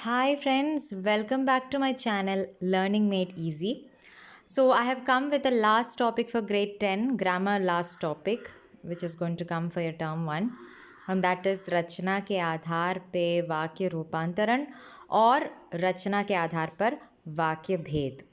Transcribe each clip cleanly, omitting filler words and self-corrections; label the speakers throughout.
Speaker 1: Hi friends, welcome back to my channel Learning Made Easy. So I have come with the last topic for grade 10, grammar last topic, which is going to come for your term 1, and that is रचना के आधार पे वाक्य रूपांतरण और रचना के आधार पर वाक्य भेद.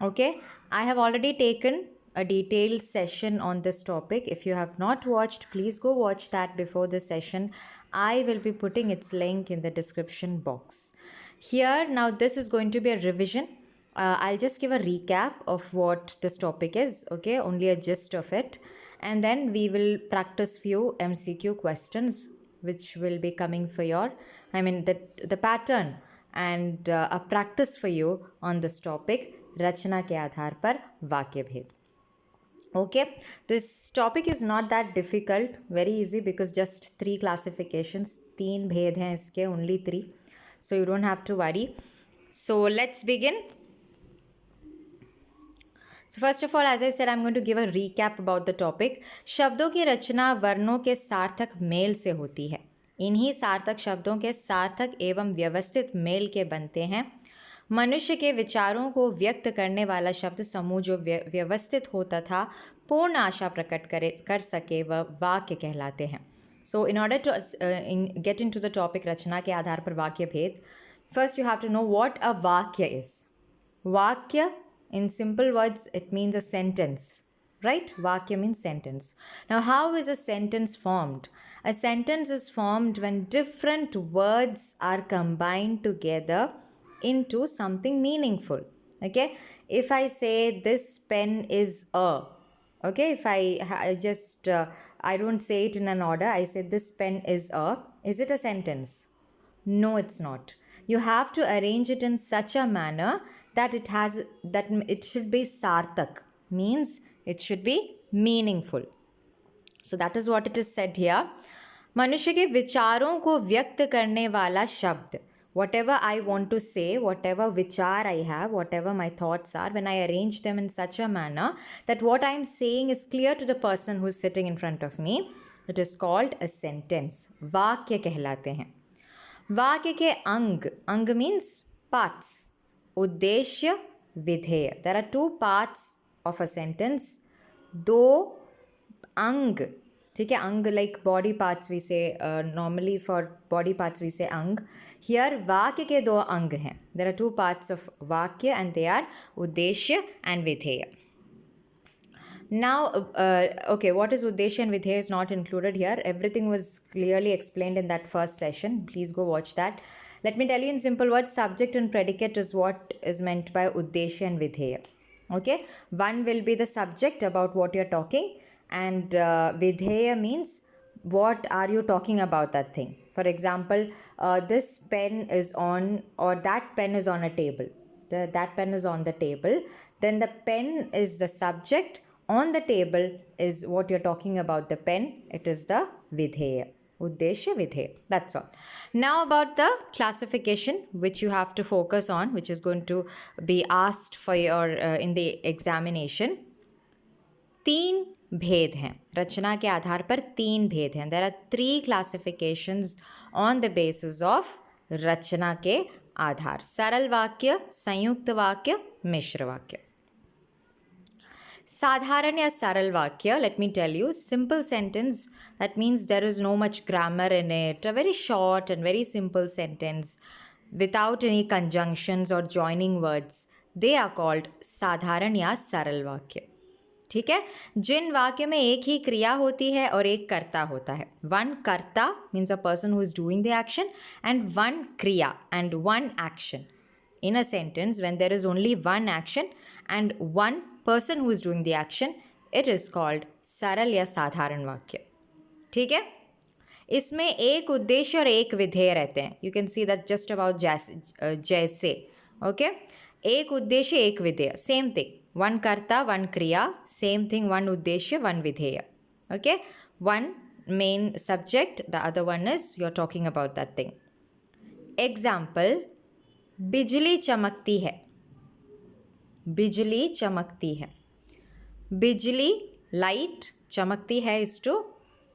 Speaker 1: Okay, I have already taken a detailed session on this topic. If you have not watched, please go watch that before this session. I will be putting its link in the description box. Here, now this is going to be a revision. I'll just give a recap of what this topic is, okay, only a gist of it. And then we will practice few MCQ questions which will be coming for the pattern and a practice for you on this topic, रचना के आधार पर वाक्य भेद. Okay, this topic is not that difficult, very easy because just 3 classifications, 3 भेद हैं इसके, only 3. So you don't have to worry. So let's begin. So first of all, as I said, I'm going to give a recap about the topic. शब्दों की रचना वर्णों के सार्थक mail से होती है. इन्हीं सार्थक शब्दों के सार्थक एवं व्यवस्थित मेल के बनते हैं. मनुष्य के विचारों को व्यक्त करने वाला शब्द समूह जो व्यवस्थित हो तथा पूर्ण आशा प्रकट कर सके वह वाक्य कहलाते हैं. So in order to get into the topic रचना के आधार पर वाक्य भेद, first you have to know what a वाक्य is. वाक्य, in simple words, it means a sentence, right? Vakya means sentence. Now, how is a sentence formed? A sentence is formed when different words are combined together into something meaningful. Okay? If I say this pen is a, okay, if I don't say it in an order, I say this pen is a, is it a sentence? No, it's not. You have to arrange it in such a manner that it should be sartak, means it should be meaningful. So that is what it is said here. मनुष्य के विचारों को व्यक्त करने वाला शब्द, whatever I want to say, whatever vichar I have, whatever my thoughts are, when I arrange them in such a manner that what I am saying is clear to the person who is sitting in front of me, it is called a sentence. वाक्य कहलाते हैं. वाक्य के अंग means parts. उद्देश्य, विधेय. There are 2 parts of a sentence. 2 अंग, ठीक है, अंग like body parts we say, normally for body parts we say अंग. Here वाक्य के 2 अंग हैं. There are 2 parts of वाक्य and they are उद्देश्य and विधेय. Now, okay, what is uddeshya and vidheya is not included here. Everything was clearly explained in that first session. Please go watch that. Let me tell you in simple words, subject and predicate is what is meant by uddeshya and vidheya. Okay, one will be the subject about what you're talking, and vidheya means what are you talking about that thing. For example, this pen is on, or that pen is on a table. That pen is on the table. Then the pen is the subject. On the table is what you're talking about, the pen. It is the vidheya. Uddeshya, vidheya. That's all. Now about the classification which you have to focus on, which is going to be asked for your in the examination. 3 भेद हैं. रचना के आधार पर 3 भेद हैं. There are 3 classifications on the basis of रचना के आधार. सरल वाक्य, संयुक्त वाक्य, मिश्र वाक्य. साधारण या सरल वाक्य, let me tell you, simple sentence, that means there is no much grammar in it, a very short and very simple sentence without any conjunctions or joining words, they are called साधारण या सरल वाक्य. ठीक है. जिन वाक्य में एक ही क्रिया होती है और एक कर्ता होता है. One कर्ता means a person who is doing the action, and one kriya and one action. In a sentence, when there is only one action and one person who is doing the action, it is called सरल या साधारण वाक्य. ठीक है. इसमें एक उद्देश्य और एक विधेय रहते हैं. You can see that just about जैसे. Okay. एक उद्देश्य एक विधेय, same thing. One कर्ता, one क्रिया, same thing, one उद्देश्य, one विधेय. Okay. One main subject, the other one is you're talking about that thing. Example, बिजली चमकती है. बिजली चमकती है. बिजली, light, चमकती है is to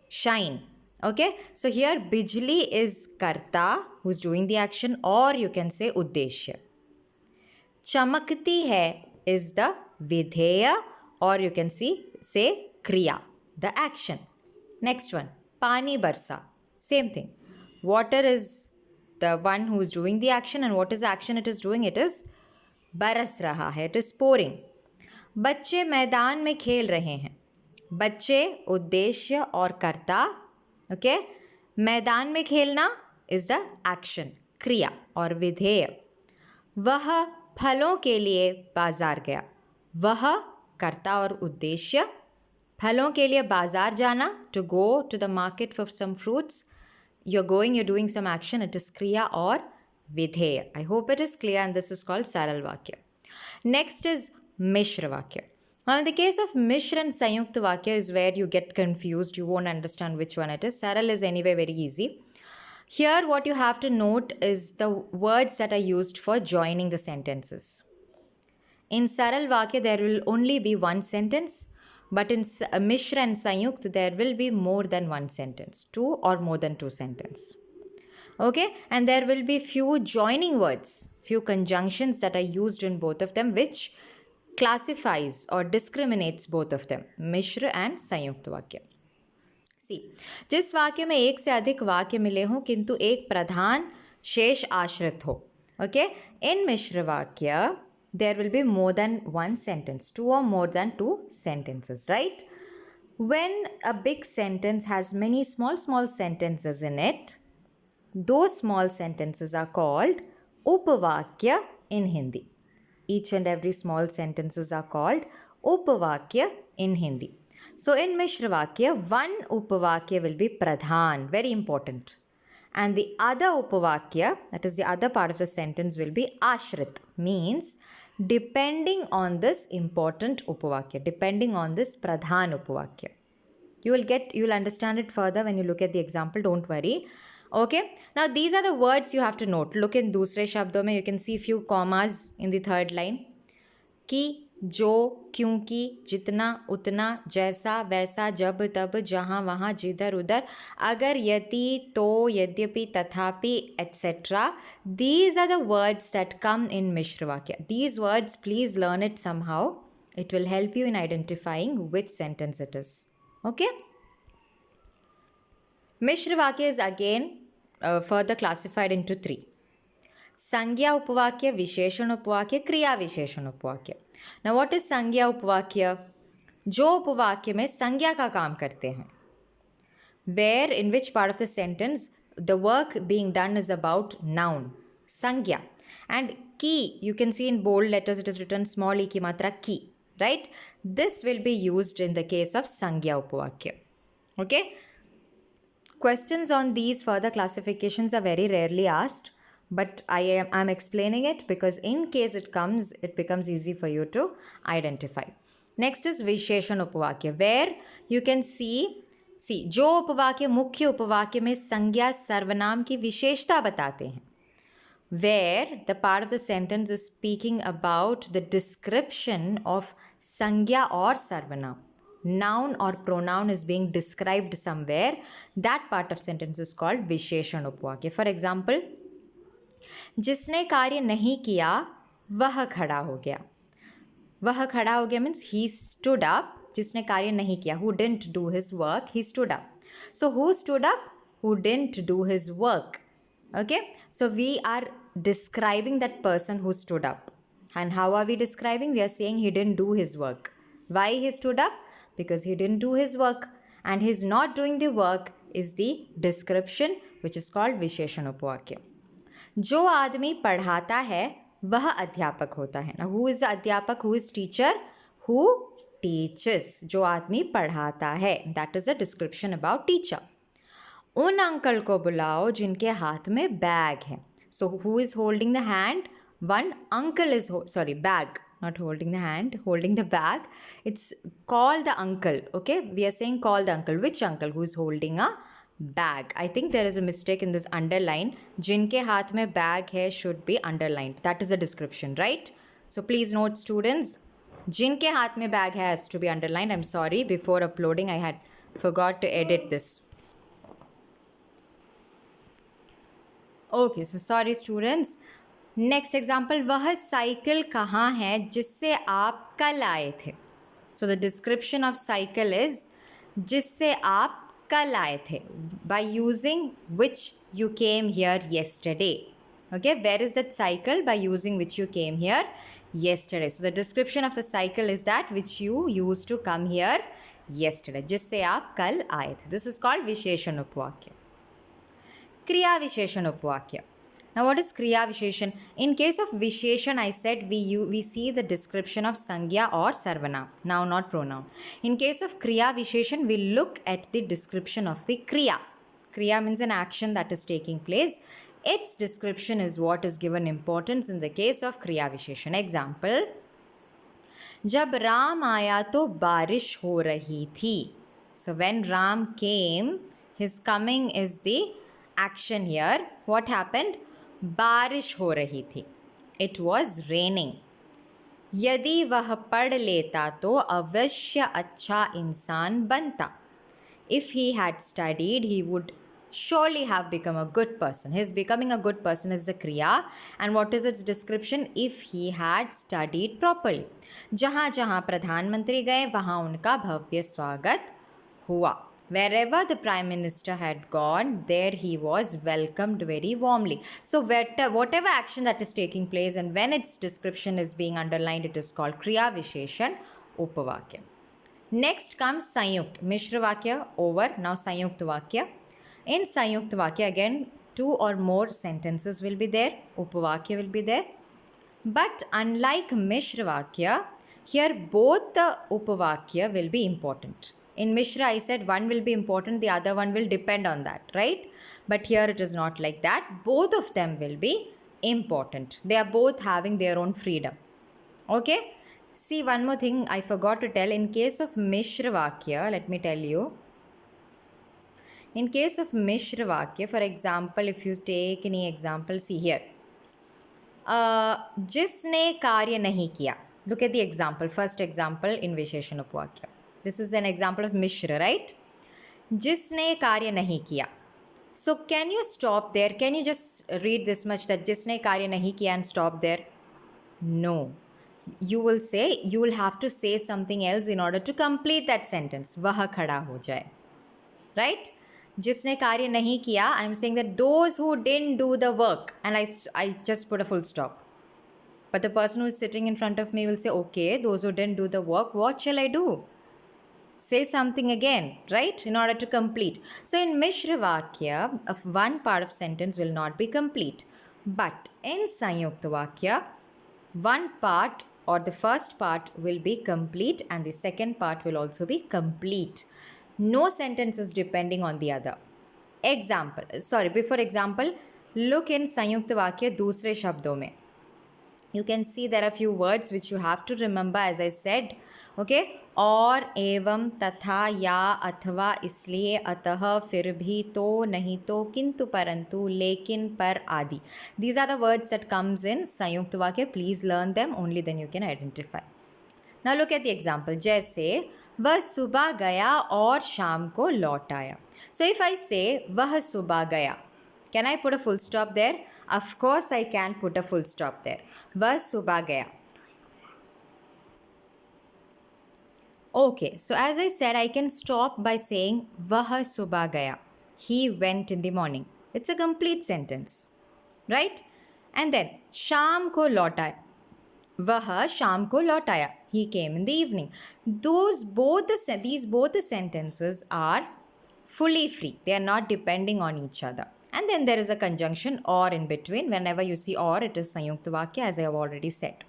Speaker 1: shine. Okay, so here bijli is karta who's doing the action, or you can say uddeshya. Chamakti hai is the vidheya, or you can say kriya, the action. Next one, pani barsa, same thing. Water is the one who is doing the action, and what is the action it is doing? It is baras raha hai, it is pouring. बच्चे मैदान में खेल रहे हैं. बच्चे उद्देश्य और कर्ता. ओके, मैदान में खेलना इज द एक्शन, क्रिया और विधेय. वह फलों के लिए बाजार गया. वह कर्ता और उद्देश्य. फलों के लिए बाजार जाना, to go to the market for some fruits. you're going, you're doing some action, it is kriya or vidheya. I hope it is clear, and this is called saral vakya. Next is mishra vakya. Now in the case of mishra and sanyukta vakya is where you get confused, you won't understand which one it is. Saral is anyway very easy. Here what you have to note is the words that are used for joining the sentences. In saral vakya there will only be one sentence, but in mishra and sanyukt there will be more than one sentence, two or more than two sentences. Okay, and there will be few joining words, few conjunctions that are used in both of them, which classifies or discriminates both of them, mishra and sanyukt vakya. See, जिस वाक्य में एक से अधिक वाक्य मिले हों किंतु एक प्रधान शेष आश्रित हो. Okay, in mishra vakya there will be more than one sentence, two or more than two sentences, right? When a big sentence has many small sentences in it, those small sentences are called upavakya in Hindi. Each and every small sentences are called upavakya in Hindi. So in mishra vakya, one upavakya will be pradhan, very important. And the other upavakya, that is the other part of the sentence, will be ashrit, means depending on this important upavakya, depending on this pradhan upavakya. You will understand it further when you look at the example, don't worry. Okay, now these are the words you have to note. Look in dusre shabdon mein, you can see few commas in the third line. Ki, जो, क्योंकि, जितना, उतना, जैसा, वैसा, जब, तब, जहाँ, वहाँ, जिधर, उधर, अगर, यदि, तो, यद्यपि, तथापि, etc. These are the words that come in mishra vakya. These words, please learn it somehow. It will help you in identifying which sentence it is. Okay? Mishra vakya is again further classified into three. संज्ञा उपवाक्य, विशेषण उपवाक्य, क्रिया विशेषण उपवाक्य. Now what is संज्ञा उपवाक्य? जो उपवाक्य में संज्ञा का काम करते हैं. Where, in which part of the sentence the work being done is about noun, संज्ञा. And ki, you can see in bold letters it is written small e की मात्रा ki, right? This will be used in the case of संज्ञा उपवाक्य. Okay? Questions on these further classifications are very rarely asked, but I am explaining it because in case it comes, it becomes easy for you to identify. Next is Visheshan Upavakya, where you can see जो उपवाक्य मुख्य उपवाक्य में संज्ञा सर्वनाम की विशेषता बताते हैं, where the part of the sentence is speaking about the description of संज्ञा or sarvanam. Noun or pronoun is being described somewhere, that part of sentence is called Visheshan Upavakya. For example, जिसने कार्य नहीं किया वह खड़ा हो गया. वह खड़ा हो गया means he stood up. जिसने कार्य नहीं किया, who didn't do his work, he stood up. So who stood up? Who didn't do his work. Okay, so we are describing that person who stood up. And how are we describing? We are saying he didn't do his work. Why he stood up? Because he didn't do his work, and his not doing the work is the description, which is called Visheshan Upavakya. जो आदमी पढ़ाता है वह अध्यापक होता है. Now who is the अध्यापक? Who is teacher? Who teaches? जो आदमी पढ़ाता है, that is a description about teacher. उन अंकल को बुलाओ जिनके हाथ में बैग है. So who is holding the hand? One uncle is bag, not holding the hand, holding the bag. It's call the uncle. Okay, we are saying call the uncle. Which uncle? Who is holding a bag? I think there is a mistake in this underline. जिनके हाथ में bag है should be underlined. That is a description, right? So please note, students, जिनके हाथ में bag है has to be underlined. I'm sorry, before uploading I had forgot to edit this. Okay, so sorry students. Next example, वह cycle कहाँ है जिससे आप कल आए थे. So the description of cycle is जिससे आप कल आए थे, by using which you came here yesterday. Okay, where is that cycle? By using which you came here yesterday. So the description of the cycle is that which you used to come here yesterday. जिससे आप कल आए थे. This is called विशेषण उपवाक्य. क्रिया विशेषण उपवाक्य. Now what is kriya visheshan? In case of visheshan, I said we see the description of sangya or sarvanam, now not pronoun. In case of kriya visheshan, we look at the description of the kriya. Kriya means an action that is taking place. Its description is what is given importance in the case of kriya visheshan. Example, जब राम आया तो बारिश हो रही थी. So when Ram came, his coming is the action here. What happened? बारिश हो रही थी. It was raining. यदि वह पढ़ लेता तो अवश्य अच्छा इंसान बनता. If he had studied, he would surely have become a good person. His becoming a good person is the kriya. And what is its description? If he had studied properly. जहाँ जहाँ प्रधानमंत्री गए वहाँ उनका भव्य स्वागत हुआ. Wherever the Prime Minister had gone, there he was welcomed very warmly. So whatever action that is taking place and when its description is being underlined, it is called Kriya Visheshan Upavakya. Next comes Sanyukt. Mishra Vakya over. Now Sanyukt Vakya. In Sanyukt Vakya, again, 2 or more sentences will be there. Upavakya will be there. But unlike Mishra Vakya, here both the Upavakya will be important. In Mishra, I said one will be important, the other one will depend on that, right? But here it is not like that. Both of them will be important. They are both having their own freedom. Okay? See, one more thing I forgot to tell. In case of Mishra Vakya, let me tell you. In case of Mishra Vakya, for example, if you take any example, see here. जिसने कार्य नहीं किया. Look at the example. First example in Visheshan Upavakya. This is an example of Mishra, right? जिसने कार्य नहीं किया. So can you stop there? Can you just read this much that जिसने कार्य नहीं किया and stop there? No. You will say, you will have to say something else in order to complete that sentence. वह खड़ा हो जाए. Right? जिसने कार्य नहीं किया, I am saying that those who didn't do the work, and I just put a full stop. But the person who is sitting in front of me will say, okay, those who didn't do the work, what shall I do? Say something again, right? In order to complete. So in Mishra Vakya, one part of sentence will not be complete. But in Sanyukta Vakya, one part or the first part will be complete and the second part will also be complete. No sentence is depending on the other. Before example, look in Sanyukta Vakya दूसरे शब्दों में. You can see there are few words which you have to remember as I said. Okay? और, एवं, तथा, या, अथवा, इसलिए, अतः, फिर भी, तो, नहीं तो, किंतु, परंतु, लेकिन, पर, आदि. These are the words that comes in संयुक्त वाक्य. Please learn them, only then you can identify. Now look at the example. जैसे वह सुबह गया और शाम को लौट आया. So if I say वह सुबह गया, can I put a full stop there? Of course I can put a full stop there. वह सुबह गया. Okay, so as I said, I can stop by saying वह सुबह गया. He went in the morning. It's a complete sentence, right? And then शाम को लौट आया. वह शाम को लौट आया. He came in the evening. These both the sentences are fully free. They are not depending on each other. And then there is a conjunction or in between. Whenever you see or, it is संयुक्त वाक्य, as I have already said.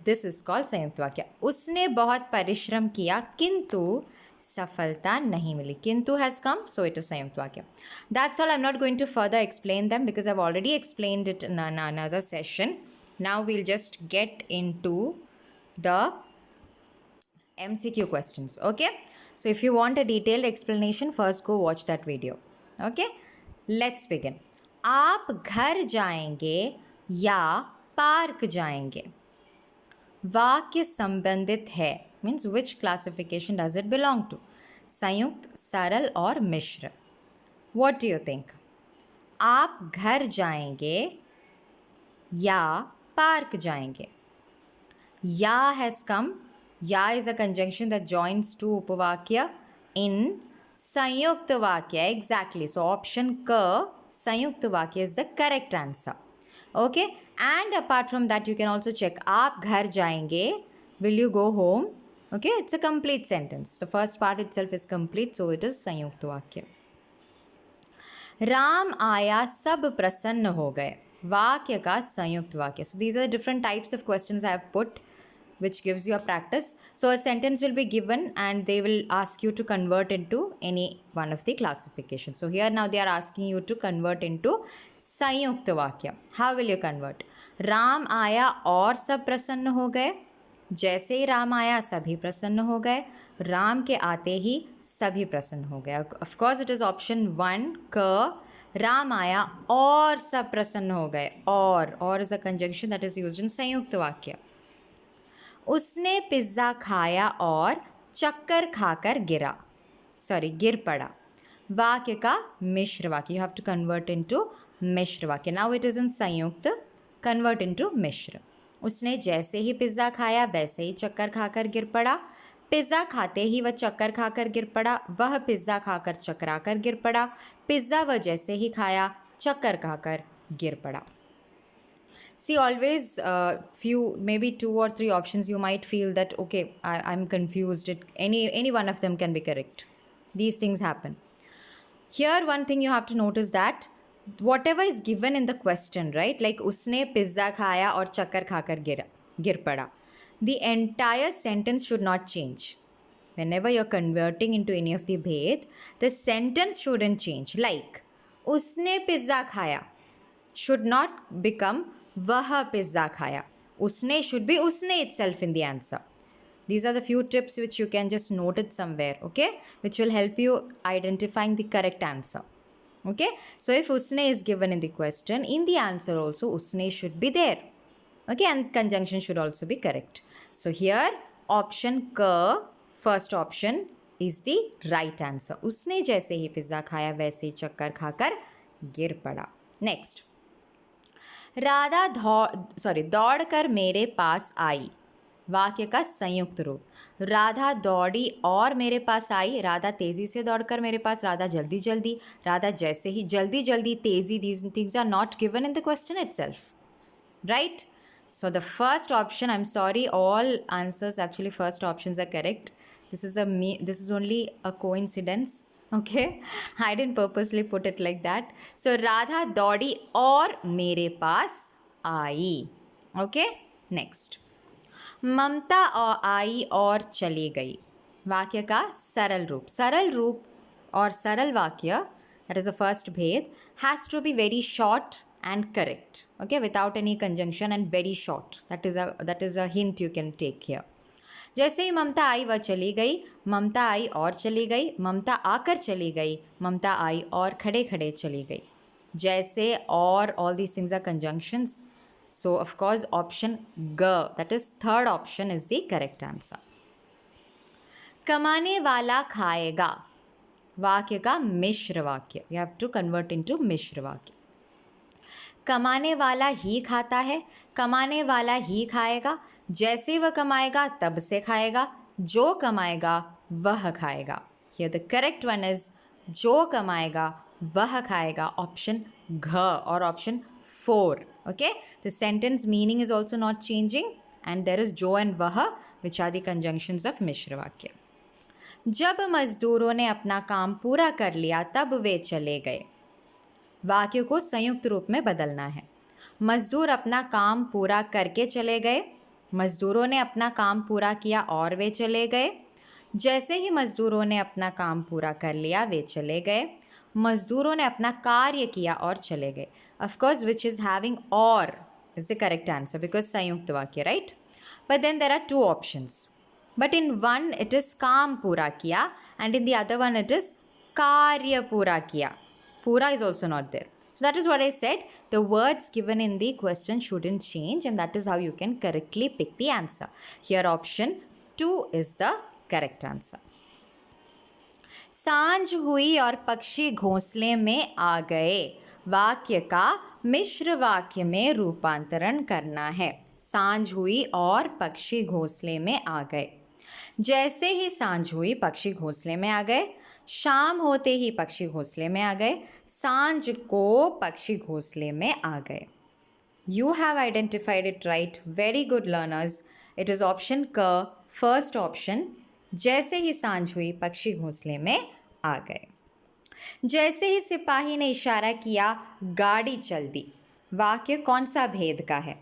Speaker 1: This is called संयुक्त वाक्य. उसने बहुत परिश्रम किया किंतु सफलता नहीं मिली. किंतु has come, so it is संयुक्त वाक्य. That's all. I'm not going to further explain them because I've already explained it in another session. Now we'll just get into the MCQ questions. Okay? So if you want a detailed explanation, first go watch that video. Okay? Let's begin. आप घर जाएंगे या park जाएंगे. वाक्य संबंधित है, means which classification does it belong to? संयुक्त, सरल और मिश्र. What do you think? आप घर जाएंगे या पार्क जाएंगे. या has come. या is a conjunction that joins two उपवाक्य in संयुक्त वाक्य. Exactly. So option K, संयुक्त वाक्य, is the correct answer. Okay. And apart from that, you can also check. आप घर जाएंगे. Will you go home? Okay. It's a complete sentence. The first part itself is complete, so it is संयुक्त वाक्य. राम आया सब प्रसन्न हो गए. वाक्य का संयुक्त वाक्य. So these are the different types of questions I have put, which gives you a practice. So a sentence will be given and they will ask you to convert into any one of the classifications. So here now they are asking you to convert into संयुक्त वाक्य. How will you convert? Ram आया और सब प्रसन्न हो गए. जैसे ही राम आया सभी प्रसन्न हो गए. राम के आते ही सभी प्रसन्न हो गए. Of course it is option 1 क. राम आया और सब प्रसन्न हो गए. और is a conjunction that is used in संयुक्त वाक्य. उसने पिज्ज़ा खाया और चक्कर खाकर गिर पड़ा. वाक्य का मिश्र वाक्य. You have to convert into मिश्र वाक्य. नाउ इट इज इन संयुक्त. कन्वर्ट इनटू मिश्र. उसने जैसे ही पिज्ज़ा खाया वैसे ही चक्कर खाकर गिर पड़ा. पिज़्ज़ा खाते ही वह चक्कर खाकर गिर पड़ा. वह पिज़्ज़ा खाकर चकराकर गिर पड़ा. पिज़्ज़ा वह जैसे ही खाया चक्कर खाकर गिर पड़ा. See, always few, maybe 2 or 3 options you might feel that, okay, I'm confused. Any one of them can be correct. These things happen. Here, one thing you have to notice that whatever is given in the question, right? Like, उसने pizza खाया और चक्कर खाकर गिर पड़ा. The entire sentence should not change. Whenever you're converting into any of the bhed, the sentence shouldn't change. Like, उसने pizza खाया should not become वह पिज़्ज़ा खाया. उसने should be उसने itself in the answer. These are the few tips which you can just note it somewhere, okay? Which will help you identifying the correct answer. Okay? So if usne is given in the question, in the answer also usne should be there. Okay? And conjunction should also be correct. So here option K, first option, is the right answer. उसने जैसे ही pizza खाया वैसे ही चक्कर खाकर गिर पड़ा. Next. Radha दौड़ कर मेरे पास आई. वाक्य का संयुक्त रूप. राधा दौड़ी और मेरे पास आई. राधा तेज़ी से दौड़कर मेरे पास. राधा जल्दी जल्दी. राधा जैसे ही. जल्दी जल्दी, तेज़ी, these things are not given in the question itself. Right? So the first option, I'm sorry, all answers actually first options are correct. This is only a coincidence. Okay, I didn't purposely put it like that. So Radha दौड़ी और मेरे पास आई. Okay, next. ममता आई और चली गई. वाक्य का सरल रूप. सरल रूप और सरल वाक्य, that is the first bhed, has to be very short and correct. Okay, without any conjunction and very short. That is a hint you can take here. जैसे ही ममता आई वह चली गई. ममता आई और चली गई. ममता आकर चली गई. ममता आई और खड़े खड़े चली गई. जैसे और, all these things are conjunctions. So of course option G, that is third option, is the correct answer. कमाने वाला खाएगा. वाक्य का मिश्र वाक्य. You have to convert into मिश्र वाक्य. कमाने वाला ही खाता है. कमाने वाला ही खाएगा. जैसे वह कमाएगा तब से खाएगा. जो कमाएगा वह खाएगा. Here the correct one is जो कमाएगा वह खाएगा. Option G or option 4. Okay, the sentence meaning is also not changing and there is जो and वह, which are the conjunctions of मिश्र वाक्य. जब मजदूरों ने अपना काम पूरा कर लिया तब वे चले गए. वाक्य को संयुक्त रूप में बदलना है. मजदूर अपना काम पूरा करके चले गए. मजदूरों ने अपना काम पूरा किया और वे चले गए. जैसे ही मजदूरों ने अपना काम पूरा कर लिया वे चले गए. मजदूरों ने अपना कार्य किया और चले गए. Of course, which is having or is the correct answer because संयुक्त वाक्य, right? But then there are 2 options. But in one it is काम पूरा किया and in the other one it is कार्य पूरा किया. Pura is also not there. So that is what I said. The words given in the question shouldn't change and that is how you can correctly pick the answer. Here option 2 is the correct answer. सांझ हुई और पक्षी घोंसले में आ गए. वाक्य का मिश्र वाक्य में रूपांतरण करना है। सांझ हुई और पक्षी घोंसले में आ गए। जैसे ही सांझ हुई पक्षी घोंसले में आ गए। शाम होते ही पक्षी घोंसले में आ गए। सांझ को पक्षी घोंसले में आ गए। You have identified it right. Very good, learners. It is option क, first option. जैसे ही सांझ हुई पक्षी घोंसले में आ गए। जैसे ही सिपाही ने इशारा किया गाड़ी चल दी। वाक्य कौन सा भेद का है?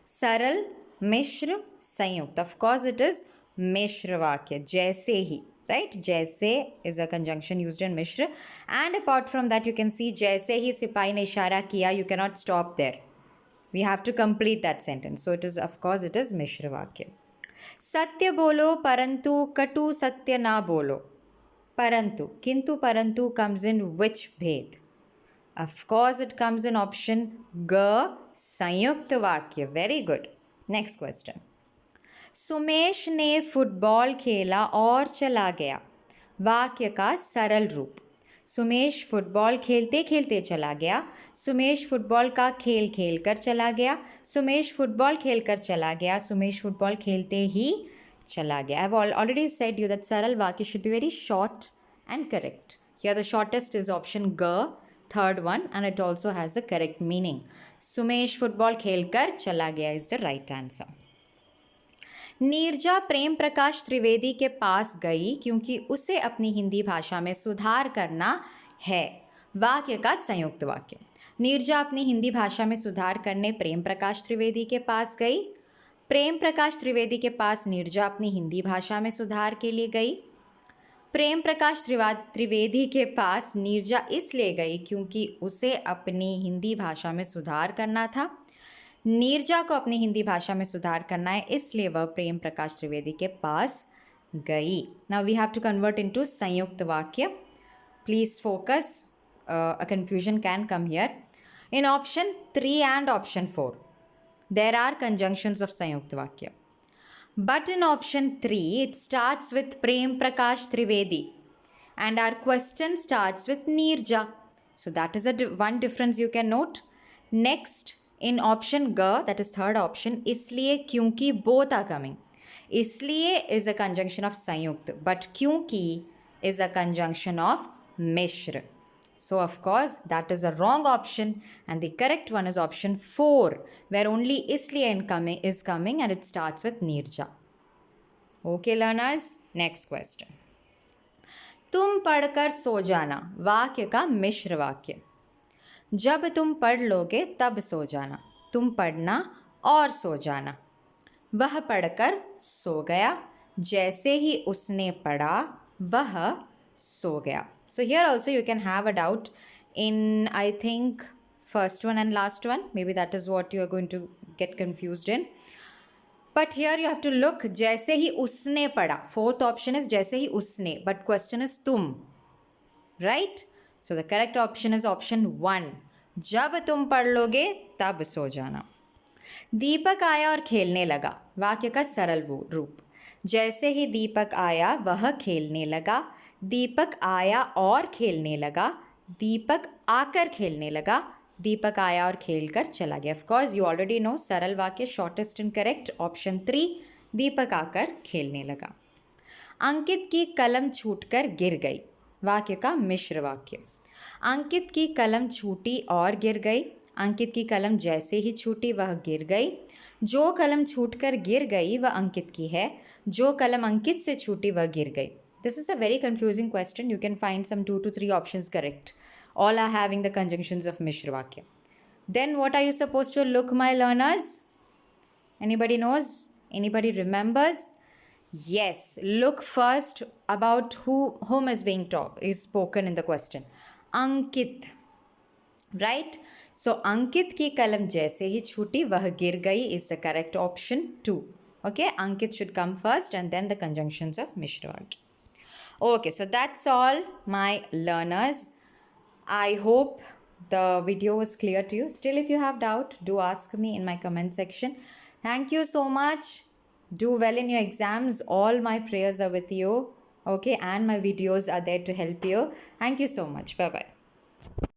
Speaker 1: सरल, मिश्र, संयुक्त। ऑफ कोर्स इट इज मिश्र वाक्य। जैसे ही, राइट? जैसे is a conjunction used in मिश्र। And apart from that you can see जैसे ही सिपाही ने इशारा किया, you can not stop there, we have to complete that sentence, so it is, of course it is mishra vakya. सत्य बोलो परंतु कटु सत्य ना बोलो। परंतु, किंतु परंतु comes in which भेद? Of course it comes in option ग, संयुक्त वाक्य। very good. next question. Sumesh ने फुटबॉल खेला और चला गया। वाक्य का सरल रूप। सुमेश फुटबॉल खेलते खेलते चला गया। सुमेश फुटबॉल का खेल खेल कर चला गया। सुमेश फुटबॉल खेल कर चला गया। सुमेश फुटबॉल खेलते ही चला गया। I have already said you that सरल वाक्य should be very short and correct. Here the shortest is option ग, third one, and it also has the correct meaning. Sumesh football खेल कर चला गया is the right answer. Neerja Prem Prakash Trivedi के पास गई क्योंकि उसे अपनी हिंदी भाषा में सुधार करना है. वाक्य का संयुक्त वाक्य. नीरजा अपनी हिंदी भाषा में सुधार करने प्रेम प्रकाश त्रिवेदी के पास गई. प्रेम प्रकाश त्रिवेदी के पास नीरजा अपनी हिंदी भाषा में सुधार के लिए गई. प्रेम प्रकाश त्रिवेदी के पास नीरजा इसलिए गई क्योंकि उसे अपनी हिंदी भाषा में सुधार करना था. नीरजा को अपनी हिंदी भाषा में सुधार करना है, इसलिए वह प्रेम प्रकाश त्रिवेदी के पास गई. Now we have to convert into संयुक्त वाक्य. Please focus, a confusion can come here. In option 3 and option 4 there are conjunctions of संयुक्त वाक्य. But in option 3, it starts with Prem Prakash Trivedi and our question starts with Neerja. So that is one difference you can note. Next, in option G, that is third option, इसलिए क्योंकि both are coming. इसलिए is a conjunction of Sanyukt, but क्योंकि is a conjunction of Mishra. So of course that is a wrong option and the correct one is option 4 where only isliye is coming and it starts with Neerja. Okay learners, next question. तुम पढ़कर सो जाना. वाक्य का मिश्र वाक्य. जब तुम पढ़ लोगे तब सो जाना. तुम पढ़ना और सो जाना. वह पढ़कर सो गया. जैसे ही उसने पढ़ा वह सो गया. So here also you can have a doubt in, I think, first one and last one. Maybe that is what you are going to get confused in. But here you have to look, जैसे ही उसने पढ़ा. Fourth option is जैसे ही उसने, but question is तुम. Right? So the correct option is option 1. जब तुम पढ़ लोगे तब सो जाना. दीपक आया और खेलने लगा. वाक्य का सरल रूप. जैसे ही दीपक आया वह खेलने लगा. दीपक आया और खेलने लगा. दीपक आकर खेलने लगा. दीपक आया और खेलकर चला गया. Of course you already know सरल वाक्य शॉर्टेस्ट एंड करेक्ट ऑप्शन 3, दीपक आकर खेलने लगा. अंकित की कलम छूटकर गिर गई. वाक्य का मिश्र वाक्य. अंकित की कलम छूटी और गिर गई. अंकित की कलम जैसे ही छूटी वह गिर गई. जो कलम छूटकर गिर गई वह अंकित की है. जो कलम अंकित से छूटी वह गिर गई. This is a very confusing question. You can find some 2 to 3 options correct. All are having the conjunctions of Mishra Vakya. Then what are you supposed to look, my learners? Anybody knows? Anybody remembers? Yes. Look first about whom is being is spoken in the question. Ankit. Right? So Ankit की कलम जैसे ही छूटी वह गिर गई is the correct option 2. Okay? Ankit should come first and then the conjunctions of Mishra Vakya. Okay, so that's all, my learners. I hope the video was clear to you. Still, if you have doubt, do ask me in my comment section. Thank you so much. Do well in your exams. All my prayers are with you. Okay, and my videos are there to help you. Thank you so much. Bye-bye.